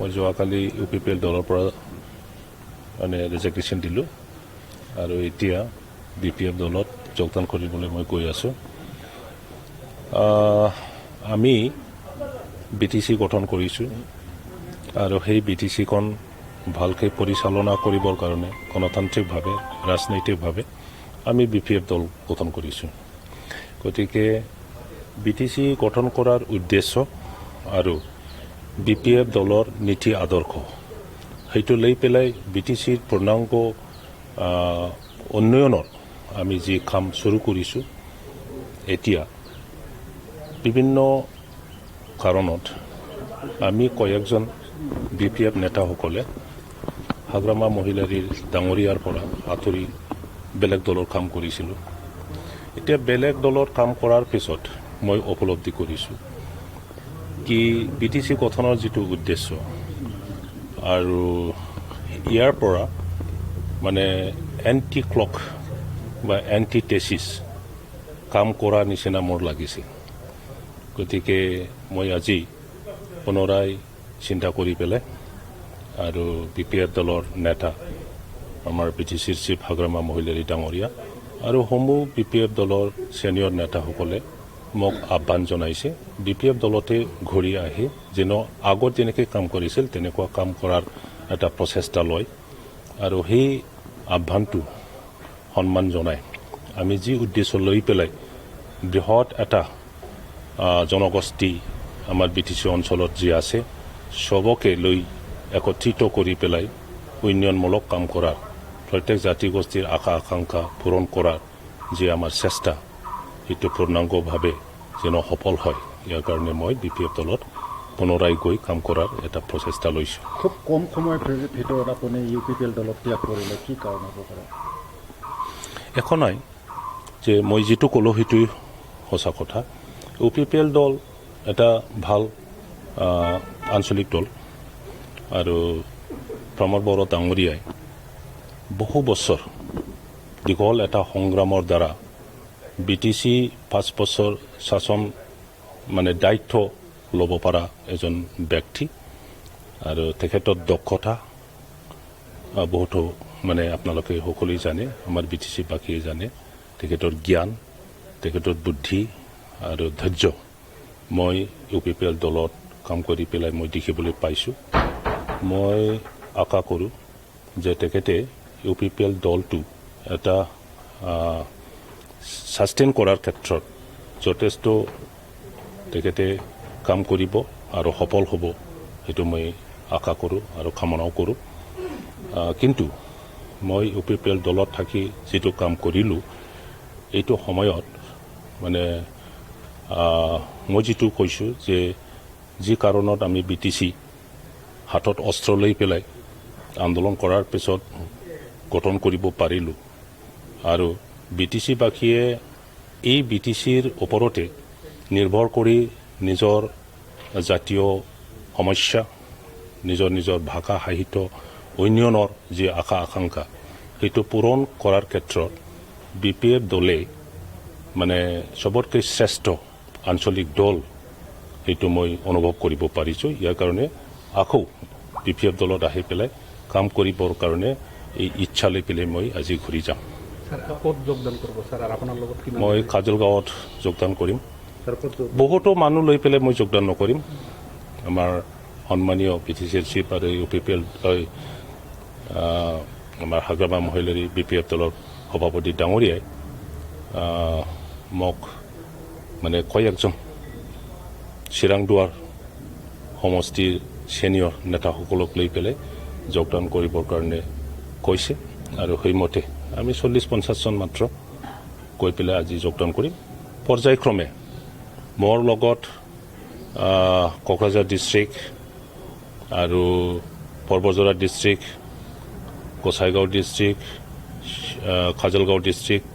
মই যোৱাকালি U P P L দলৰ পৰা মানে ৰেজিগ্নেশ্যন দিলোঁ আৰু এতিয়া বি পি এফ দলত যোগদান কৰিবলৈ মই গৈ আছোঁ। আমি বি টি চি গঠন কৰিছোঁ আৰু সেই বি টি চিখন ভালকৈ পৰিচালনা কৰিবৰ কাৰণে গণতান্ত্ৰিকভাৱে ৰাজনৈতিকভাৱে আমি বি পি এফ দল গঠন কৰিছোঁ। গতিকে বি টি চি গঠন কৰাৰ উদ্দেশ্য আৰু বি পি এফ দলৰ নীতি আদৰ্শ সেইটো লৈ পেলাই বি টি চিৰ পূৰ্ণাংগ উন্নয়নৰ আমি যি কাম শুৰু কৰিছোঁ। এতিয়া বিভিন্ন কাৰণত আমি কয়েকজন বি পি এফ নেতাসকলে হাগ্ৰামা মহিলাৰীৰ ডাঙৰীয়াৰ পৰা আঁতৰি বেলেগ দলৰ কাম কৰিছিলোঁ। এতিয়া বেলেগ দলৰ কাম কৰাৰ পিছত মই উপলব্ধি কৰিছোঁ কি বি টি চি গঠনৰ যিটো উদ্দেশ্য আৰু ইয়াৰ পৰা মানে এণ্টি ক্লক বা এণ্টি টেচিছ কাম কৰা নিচিনা মোৰ লাগিছিল। গতিকে মই আজি পুনৰাই চিন্তা কৰি পেলাই আৰু বি পি এফ দলৰ নেতা আমাৰ B T C chief Hagrama Mohilary ডাঙৰীয়া আৰু সমূহ বি পি এফ দলৰ ছিনিয়ৰ নেতাসকলে মোক আহ্বান জনাইছে বি পি এফ দলতে ঘূৰি আহি যেন আগত যেনেকৈ কাম কৰিছিল তেনেকুৱা কাম কৰাৰ এটা প্ৰচেষ্টা লয় আৰু সেই আহ্বানটো সন্মান জনাই আমি যি উদ্দেশ্য লৈ পেলাই বৃহৎ এটা জনগোষ্ঠী আমাৰ বি টি চি অঞ্চলত যি আছে চবকে লৈ একত্ৰিত কৰি পেলাই উন্নয়নমূলক কাম কৰাৰ প্ৰত্যেক জাতিগোষ্ঠীৰ আশা আকাংক্ষা পূৰণ কৰাৰ যি আমাৰ চেষ্টা সেইটো পূৰ্ণাংগভাৱে যেন সফল হয় ইয়াৰ কাৰণে মই বি পি এফ দলত পুনৰাই গৈ কাম কৰাৰ এটা প্ৰচেষ্টা লৈছোঁ। খুব কম সময়ৰ ভিতৰত আপুনি ইউ পি পি এল দলত ত্যাগ কৰিলে কি কাৰণ হ'ব পাৰে? একো নাই যে মই যিটো ক'লোঁ সেইটোৱেই সঁচা কথা। ইউ পি পি এল দল এটা ভাল আঞ্চলিক দল আৰু প্ৰমোদ বড়ো ডাঙৰীয়াই বহু বছৰ দীঘল এটা সংগ্ৰামৰ দ্বাৰা বি টি চি 5 বছৰ শাসন মানে দায়িত্ব ল'ব পৰা এজন ব্যক্তি আৰু তেখেতৰ দক্ষতা বহুতো মানে আপোনালোকে সকলোৱে জানে আমাৰ বি টি চি বাকীয়ে জানে তেখেতৰ জ্ঞান তেখেতৰ বুদ্ধি আৰু ধৈৰ্য মই ইউ পি পি এল দলত কাম কৰি পেলাই মই দেখিবলৈ পাইছোঁ। মই আশা কৰোঁ যে তেখেতে ইউ পি পি এল দলটো এটা ছাষ্টেইন কৰাৰ ক্ষেত্ৰত যথেষ্ট তেখেতে কাম কৰিব আৰু সফল হ'ব সেইটো মই আশা কৰোঁ আৰু কামনাও কৰোঁ। কিন্তু মই ইউ পি পি এল দলত থাকি যিটো কাম কৰিলোঁ এইটো সময়ত মানে মই যিটো কৈছোঁ যে যি কাৰণত আমি বি টি চি হাতত অস্ত্ৰ লৈ পেলাই আন্দোলন কৰাৰ পিছত গঠন কৰিব পাৰিলোঁ আৰু বি টি চি বাসীয়ে এই বি টি চিৰ ওপৰতে নিৰ্ভৰ কৰি নিজৰ জাতীয় সমস্যা নিজৰ নিজৰ ভাষা সাহিত্য উন্নয়নৰ যি আশা আকাংক্ষা সেইটো পূৰণ কৰাৰ ক্ষেত্ৰত বি পি এফ দলে মানে চবতকৈ শ্ৰেষ্ঠ আঞ্চলিক দল সেইটো মই অনুভৱ কৰিব পাৰিছোঁ। ইয়াৰ কাৰণে আকৌ বি পি এফ দলত আহি পেলাই কাম কৰিবৰ কাৰণে এই ইচ্ছা লৈ পেলাই মই আজি ঘূৰি যাম। মই কাজলগাঁৱত যোগদান কৰিম। বহুতো মানুহ লৈ পেলাই মই যোগদান নকৰিম। আমাৰ সন্মানীয় বি টি চিৰ চিফ আৰু ইউ পি পি এল আমাৰ Hagrama Mohilary B P F দলৰ সভাপতি ডাঙৰীয়াই মোক মানে কয়েকজন চিৰাংদুৱাৰ সমষ্টিৰ ছিনিয়ৰ নেতাসকলক লৈ পেলাই যোগদান কৰিবৰ কাৰণে কৈছে আৰু সেইমতে আমি 40-50 জন মাত্ৰ গৈ পেলাই আজি যোগদান কৰিম। পৰ্যায়ক্ৰমে মোৰ লগত কোকৰাঝাৰ ডিষ্ট্ৰিক্ট আৰু Parbatjhora district Gossaigaon district Kajalgaon district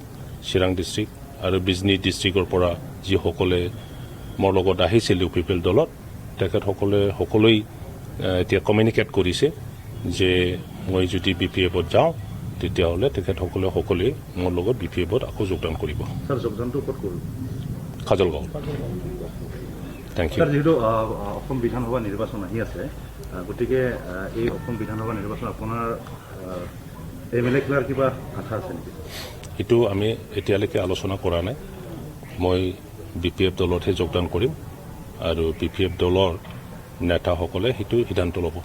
Chirang district আৰু বিজনী ডিষ্ট্ৰিক্টৰ পৰা যিসকলে মোৰ লগত আহিছিল ইউ পি পি এল দলত তেখেতসকলে সকলোৱেই এতিয়া কমিউনিকেট কৰিছে যে মই যদি বি পি এফত যাওঁ তেতিয়াহ'লে তেখেতসকলে সকলোৱে মোৰ লগত বি পি এফত আকৌ যোগদান কৰিব। কাজলগাঁও। Thank you. যিহেতু অসম বিধানসভা নিৰ্বাচন আহি আছে গতিকে এই অসম বিধানসভা নিৰ্বাচন আপোনাৰ MLA খেলাৰ কিবা আশা আছে নেকি? সেইটো আমি এতিয়ালৈকে আলোচনা কৰা নাই। মই BPF দলতহে যোগদান কৰিম আৰু BPF দলৰ নেতাসকলে সেইটো সিদ্ধান্ত ল'ব।